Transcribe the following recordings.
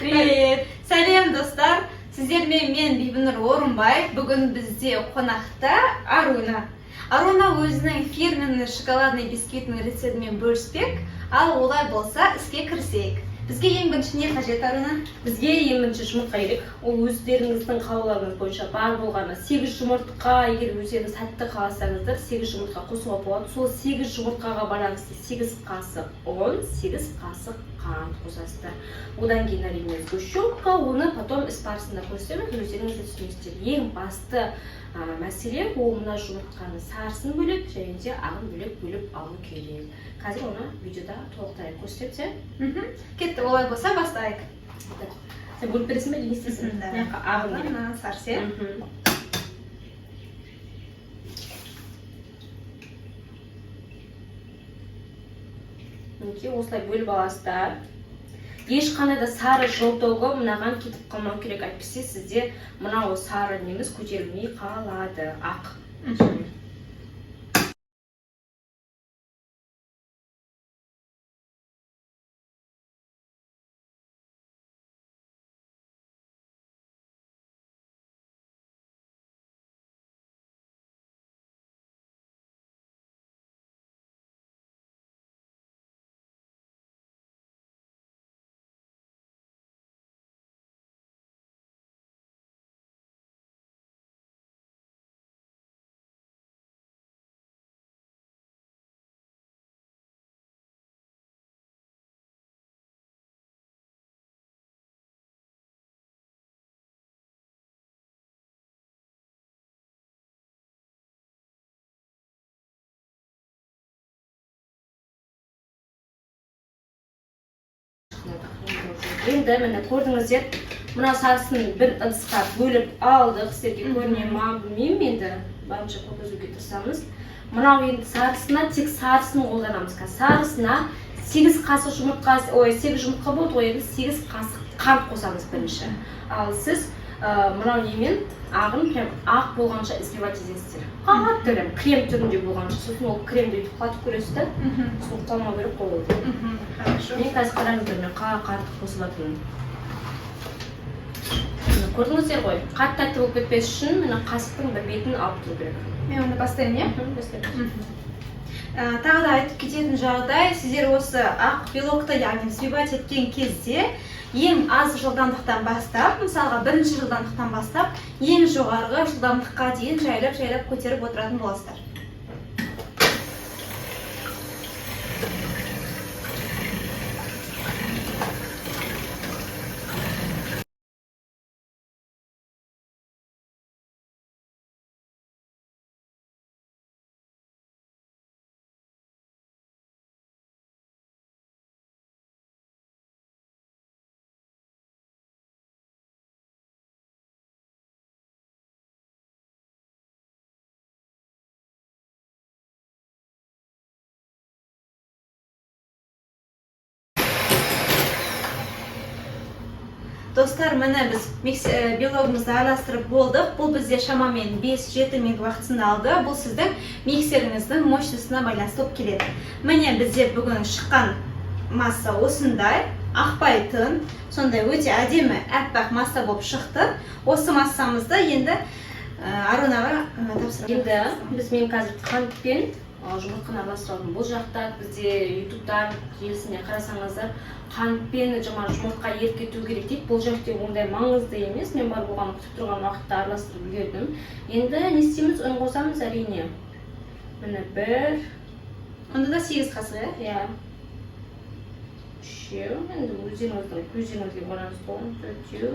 Привет! Сәлем достар! Сіздермен мен Бибінұр Орынбай. Бүгін бізде қонақта Аруна. Аруна өзінің фирменный шоколадный бисквитінің рецептімен бөліспек, ал олай болса іске кірісейік. Бізге ең бірінші не қажет, Аруна? Бізге ең бірінші жұмыртқа керек. Ол өздеріңіздің қалауларыңыз бойынша бар болғаны 8 жұмыртқа, егер өздеріңіз сәтті қаласаңыздар 8 жұмыртқа қосуға болады. Сол 8 жұмыртқаға байланысты 8 қасық ұн, 8 қасық қант қосасыздар. Одан кейін әрине сгущенка, оны потом іс барысында көрсетемін, өздеріңіз де түсінесіздер. Ең басты мәселе ол мына жұмыртқаны сарысын бөлек және де ағын бөлек алу керек. Қазір оны видеода толықтырайық, көрсетемін. Кетті, олай болса бастайық. Сен бөліп бересің бе, не істейсің? Ағын керек. Сарсы. Осылай бөліп аласыздар. Ешқандай да сары жолтығы мынаған кетіп қалмау керек, әйтпесе сізде мынау сары неміз көтерілмей қалады, ақ. Енді міне көрдіңіздер, мына сарысын бір ыдысқа бөліп алдық. Сіздерге көріне ма білмеймін, енді барынша көрсетуге тырысамыз. Мынау енді сарысына тек сарысын қолданамыз. Сарысына 8 қасық жұмыртқа, 8 жұмыртқа болды ғой, 8 қасық қант қосамыз бірінші. Ал сіз мынау немен ағын прям ақ болғанша избивать етесіздер. Қатты крем түрінде болғанша, сосын ол кремді өйтіп қатып көресіздер. Суық қалмау керек қойылды. Мен қазір қараңыздар, мен қатты қосылатынмын. Көрдіңіздер ғой, қатты тәтті болып кетпес үшін мені қасықтың бір бетін алып тұру керек. Мен оны бастаймын, е? Бастаймын. Тағы да айтып кететін жағдай, сіздер осы ақ белокты, яғни взбивать еткен кезде ең аз жылдамдықтан бастап, мысалға бірінші жылдамдықтан бастап, ең жоғарғы жылдамдыққа дейін жайлап көтеріп отыратын боласыздар. Достар, міне біз белогымызды араластырып болдық. Бұл бізде шамамен 5-7 минут уақытын алды. Бұл сіздің миксеріңіздің мощностына байланысты болып келеді. Міне бізде бүгін шыққан масса осындай, ақпайтын, сондай өте әдемі әппақ масса болып шықты. Осы массамызды енді Арунаға тапсырамыз. Енді мен қазір қантпен жұмыртқаны араластырдым. Бұл жақта бізде ютубтан желісіне қарасаңыздар, қантпен жұмыртқа еркету керек дейді. Бұл жерде ондай маңызды емес. Мен бар болған күтіп тұрған уақытта араластырып үлгердім. Енді не істейміз? Ұн қосамыз әрине. Міне бір. Онда да 8 қасық, иә? Үшеу. Енді өздеріңіздің көздеріңізге байланысты ғой. Төртеу.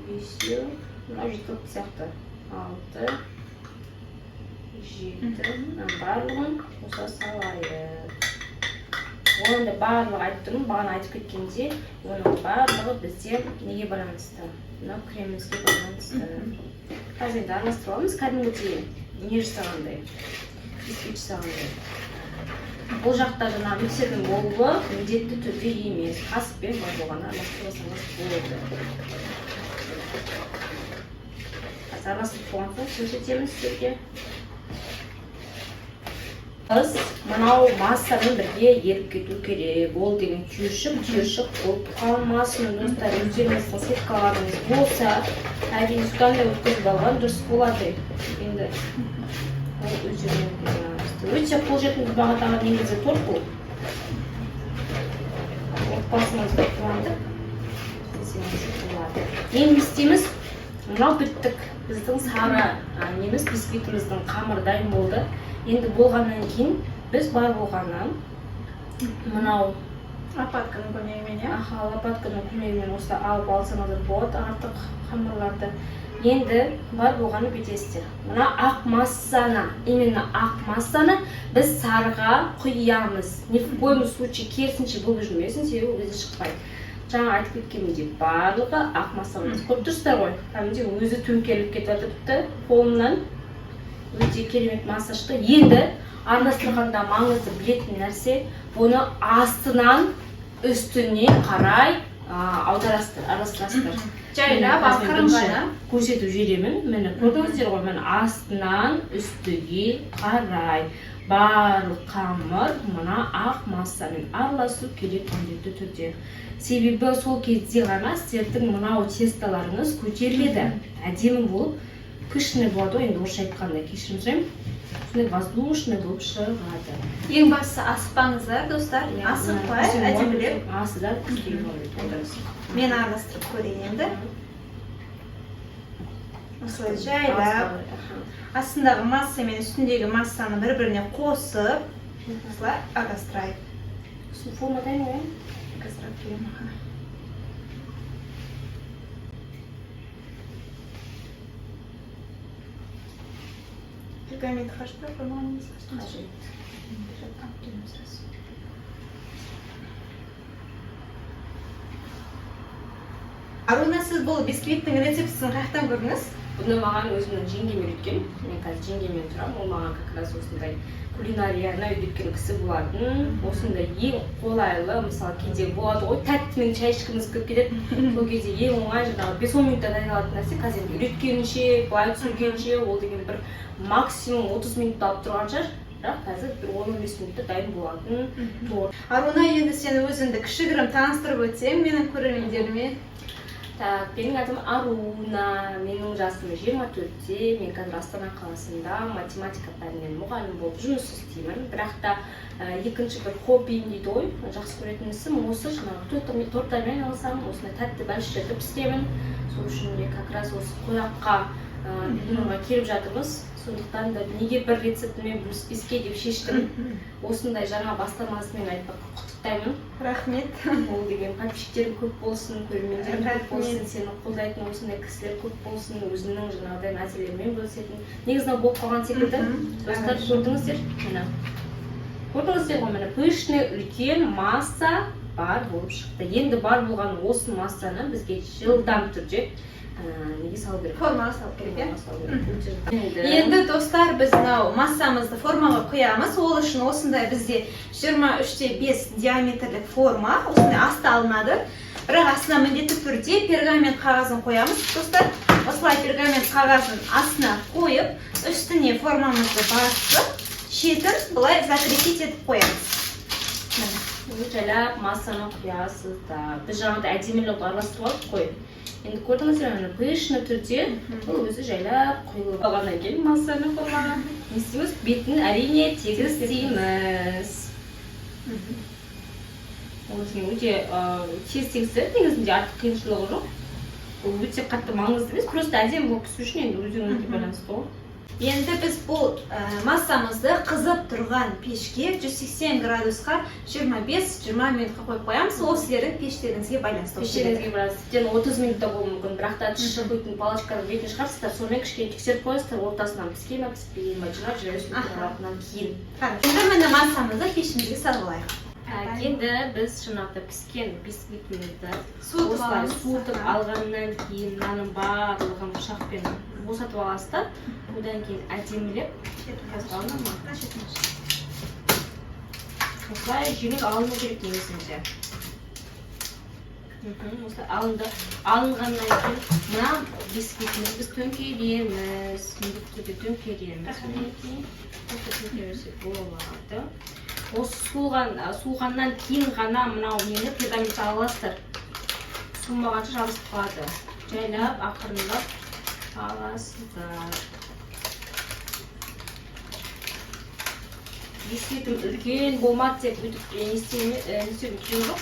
Бесеу. Мынау жеткілікті сияқты. 6. 7. Барлығын қоса салайық. Оны да барлығы айттым, бағана айтып кеткенде, оның барлығы бізде неге байланысты? Мына кремімізге байланысты. Қазір енді араластырамыз, кәдімгідей не жасағандай, бисквит жасағандай. Бұл жақта жаңа миксердің болуы міндетті түрде емес, қасықпен бар болғаны араластырсаңыз болады. Қазір араластырып болған соң көрсетемін сіздерге. қыз мынау массаны бірге еріп кету керек. Ол деген түйіршік болып қалмасын. Достар, өздеріңіздің сеткаларыңыз болса, әрине содан өткізіп алған дұрыс болады. Енді ол өздеріңізге өте қолжетімді бағадағы негізі торт бұл. Отбасыңызға қуандық. Енді істейміз, мынау біттік. Біздің сары бисквитіміздің қамыр дайын болды. Енді болғаннан кейін біз бар болғаны мынау лопатканың көмегімен, лопатканың көмегімен осылай алып алсаңыздар болады артық қамырларды. Енді бар болғаны бүйтесіздер. Мына ақ массаны, именно ақ массаны біз сарыға құямыз. Ни в коем случае керісінше болып жүрмесін, себебі өзі шықпайды. Жаңа айтып кеткенімдей барлығы ақ массамыз. Көріп тұрсыздар ғой, кәдімгідей өзі төңкеріліп кетіп жатыр, қолымнан өте керемет масса шықты. Енді араластырғанда маңызды білетін нәрсе, бұны астынан үстіне қарай араластырасыздар. Жайлап ақырын көрсетіп жіберемін. Міне көрдіңіздер ғой, мен астынан үстіге қарай барлық қамыр мына ақ массамен араласу керек міндетті түрде. Себебі сол кезде ғана сіздердің мынау тесталарыңыз көтеріледі. Әдемі болып, пышный болады, енді орысша айтқанда кешірім сұраймын. Сондай воздушный болып шығады. Ең бастысы асықпаңыздар, достар. Асықпай, әдемілеп. Асыда күшті болады. Мен араластырып көрейін енді. Осылай жайлап. Астындағы масса мен үстіндегі массаны бір-біріне қосып, осылай араластырайық. Форма дайын ғой? Араластырып келемін. Пергамент қажет па? Қажет. Аруна, сіз бұл бисквиттің рецептісін қаяқтан көрдіңіз? Бұны маған өзімнің жеңгем үйреткен. Мен қазір жеңгемен тұрамын. Ол маған как раз осындай кулинарияны үйреткен кісі болатын. Осындай ең қолайлы, мысалы кейде болады ғой, тәттімен шай ішкіміз келіп кетеді. Сол кезде ең оңай жаңағы 5-10 минутта дайындалатын нәрсе. Қазір үйреткенінше, былай түсіргенше, ол деген бір максимум 30 минутта алып тұрған шығар. Бірақ қазір бір 15 минутта дайын болатын. Аруна, енді сен өзіңді кішігірім таныстырып өтсең менің көрермендеріме. Так, менің атым Аруна, менің жасым 24-те, мен қазір Астана қаласында математика пәнінен мұғалім болып жұмыс істеймін. Бірақ та екінші бір хоббиім дейді ғой, жақсы көретін ісім осы жаңағы торттармен айналысамын, осындай тәтті бәліштерді пісіремін. Сол үшін де как раз осы қояққа үйленуге келіп жатырмыз. Сондықтан да неге бір рецептімен бөліспеске деп шештім. Осындай жаңа бастамасымен айтпақ құттықтаймын. Рахмет. Ол деген подписчиктерің көп болсын, көрермендерің көп болсын, сені қолдайтын осындай кісілер көп болсын, өзінің жаңағыдай мәселелермен бөлісетін. Негізінен болып қалған секілді. Достар, көрдіңіздер? Міне. Көрдіңіздер ғой, міне пышный үлкен масса бар болып шықты. Енді бар болған осы массаны бізге жылдам түрде неге салу керек? Формаға салу керек, Енді достар, біз массамызды формаға құямыз. Ол үшін осындай бізде 23-5 диаметрлік форма, осындай асты алынады. Бірақ астына міндетті түрде пергамент қағазын қоямыз. Достар, осылай пергамент қағазын астына қойып, үстіне формамызды басып, шетін бұлай закрепить етіп қоямыз. Жайлап массаны құясыздар. Біз жаңағыдай әдемілеп араластырып алдық қой. Енді көрдіңіздер, пышный түрде ол өзі жайлап құйылып алғаннан кейін массаны формаға не істейміз? Бетін әрине тегістейміз. Ол өте тез тегістіреді, негізінде артық қиыншылығы жоқ. Ол өте қатты маңызды емес, просто әдемі болып пісу үшін енді өзіңізге байланысты ғой. Енді біз бұл массамызды қызып тұрған пешке 180 градусқа 25-20 минутқа қойып қоямыз. Ол сіздердің пештеріңізге байланысты. Пештеріңізге байланысты. 30 минутта болуы мүмкін, бірақ та тұшы қойтын палочканы бетін шығарсыздар, сонымен кішкене тексеріп қойыңыздар, ортасынан піскен ме, піспеген ме, жүріп тұрғаннан кейін. Енді міне массамызды пешімізге салып алайық. Енді біз жаңағыда піскен бисквитімізді суытып алғаннан кейін мынаның барлығын пышақпен босатып аласыздар. Одан кейін әдемілеп осылай жеңіл алыну керек негізінде. Осылай алынды. Алынғаннан кейін мына бисквитімізді біз төңкереміз. Міндетті түрде төңкереміз. Мінекей. Төңкерсек болады. Осы суығаннан кейін ғана мынау нені пергаментті аласыздар. Суымағанша жабысып қалады. Жайлап, ақырындап аласыздар. Бисквитім үлкен болмады деп өйтіп не істеуім керек жоқ.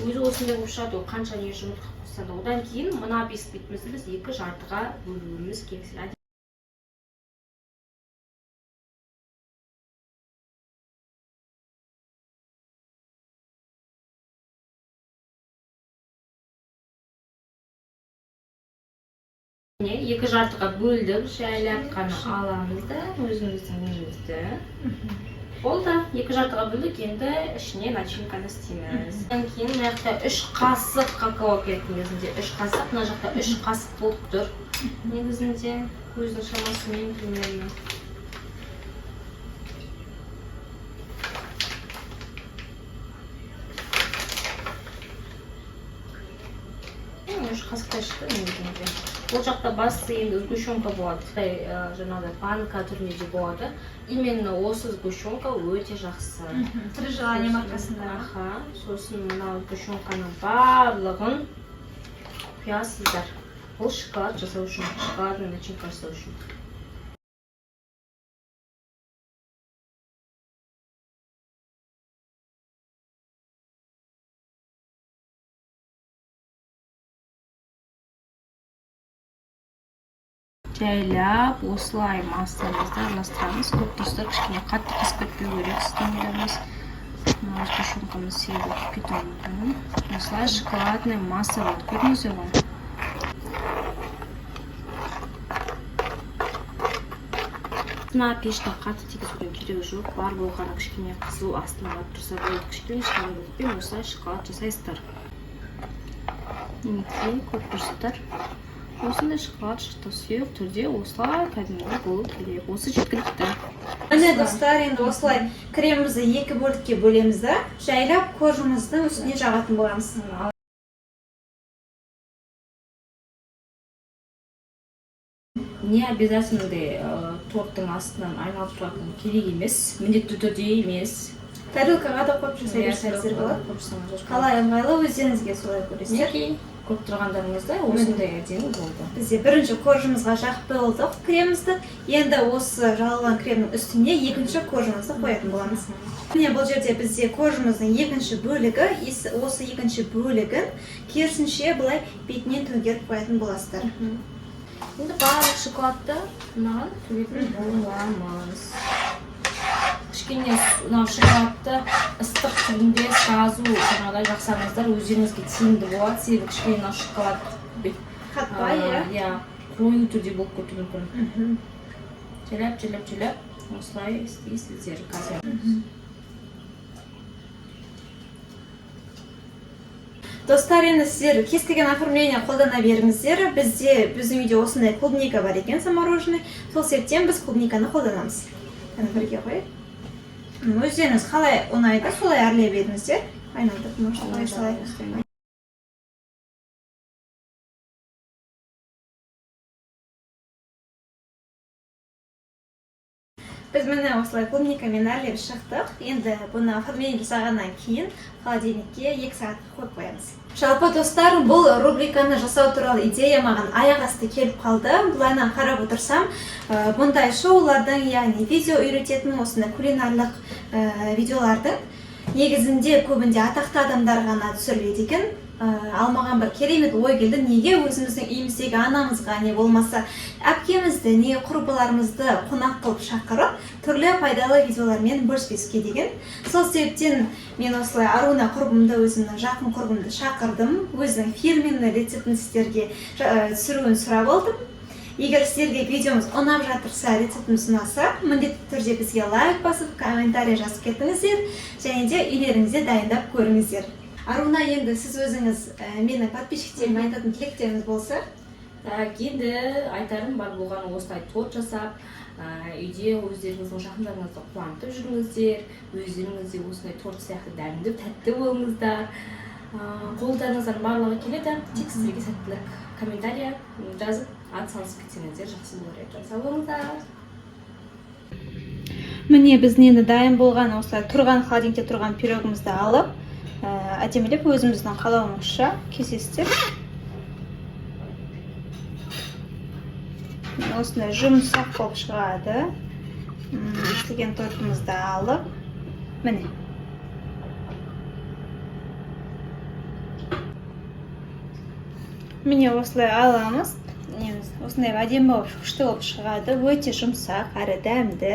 Өзі осындай болып шығады, ол қанша не жұмыртқа қосса да. Одан кейін мына бисквитімізді біз 2 жартыға бөлуіміз керек. Екі жартыға бөлдік, жайлап қана аламыз да өзімізді. Болды, 2 жартыға бөлдік, енді ішіне начинканы істейміз. Одан кейін мына жақта 3 қасық какао керек негізінде. 3 қасық, мына жақта 3 қасық болып тұр. Негізінде көздің шамасымен примерно. Үш қасықтай шықты негізінде. Ол жақта басы енді сгущенка болады. Қытай жаңағыдай банка түрінде болады. Именно осы сгущенка өте жақсы. Три желания маркасында. Сосын мынау сгущенканың барлығын құясыздар. Бұл шоколад жасау үшін, шоколадный начинка жасау үшін. Жайлап, осылай массамызды араластырамыз. Көп тұрса кішкене қатты қысып кетпеу керек. Сіздің ойларыңыз. Мына сгущенкамыз сейіліп кетуі мүмкін. Осылай шоколадный масса болады. Көрдіңіздер ғой? Мына пешті қатты тигізудің керегі жоқ. Бар болғаны кішкене қызыл астына барып тұрса болды. Кішкене шоколад өтпен осылай шоколад жасайсыздар. Мінекей, көп тұрсыздар. Осындай шоколад шықты сұйық түрде осылай кәдімгі болу керек. Осы жеткілікті. Міне достар, енді осылай кремімізді 2 бөлікке бөлеміз да, жайлап кожамыздың үстіне жағатын боламыз. Не обязательно торттың астынан айналып тұратын керек емес, міндетті түрде емес. Тарелкаға да қойып жасай берсеңіздер болады. Қалай ыңғайлы өздеріңізге солай көресіздер. Көп тұрғандарыңызда осындай әдемі болды. Бізде бірінші кожамызға жағып болдық кремімізді. Енді осы жағылған кремнің үстіне екінші кожамызды қоятын боламыз. Міне бұл жерде бізде кожамыздың екінші бөлігі, осы екінші бөлігін керісінше былай бетінен төгеріп қоятын боласыздар. Енді барлық шоколадты мынаған төгетін боламыз. Кішкене шоколадты ыстық күйінде сразу жаңағыдай жақсаңыздар өздеріңізге тиімді болады. Себебі кішкене шоколад қатпай, қою түрде болып кетуі мүмкін. Жайлап осылай істейсіздер қазір. Достар, енді сіздер кез келген оформление қолдана беріңіздер. Біздің үйде осындай клубника бар екен, замороженный. Сол себептен біз клубниканы қолданамыз. Бірге қойып. Өздеріңіз қалай ұнайды, солай әрлей беріңіздер. Айналдырып, солай. Біз міне осылай клубникамен әрлеп шықтық. Енді бұны оформление жасағаннан кейін холодильникке 2 сағатқа қойып қоямыз. Жалпы достар, бұл рубриканы жасау туралы идея маған аяқ асты келіп қалды. Бұлайнан қарап отырсам, бұндай шоулардың, яғни видео үйрететін осындай кулинарлық видеолардың негізінде көбінде атақты адамдар ғана түсіріледі екен. Алмаған бір керемет ой келді. Неге өзіміздің үйіміздегі анамызға, не болмаса әпкемізді, не құрбыларымызды қонақ қылып шақырып, түрлі пайдалы видеолармен бөліспеске деген. Сол себептен мен осылай Аруна құрбымды, өзімнің жақын құрбымды шақырдым. Өзінің фирменный рецептін сіздерге түсіруін сұрап алдым. Егер сіздерге видеомыз ұнап жатырса, рецептіміз ұнаса, міндетті түрде бізге лайк басып, комментарий жазып кетіңіздер, және де үйлеріңізде дайындап көріңіздер. Аруна, енді сіз өзіңіз менің подписчиктеріме айтатын тілектеріңіз болса? Енді айтарым бар болғаны осылай торт жасап, үйде өздеріңіздің жақындарыңызды қуантып жүріңіздер, өздеріңізде осындай торт сияқты дәмді, тәтті болыңыздар. Қолдарыңыздан барлығы келеді. Тек сіздерге сәттілік. Комментария жазып, атсалысып кетсеңіздер жақсы болар еді. Сау болыңыздар. Міне біз енді дайын болған осылай тұрған холодильникте тұрған пирогымызды алып, әдемілеп өзіміздің қалауымызша кесестеп осындай жұмсақ болып шығады. Істеген тортымызды алып, міне. Міне осылай аламыз. Осындай әдемі болып, күшті болып шығады. Өте жұмсақ әрі дәмді.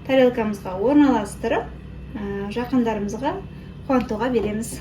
Тарелкамызға орналастырып, жақындарымызға қуантуға береміз.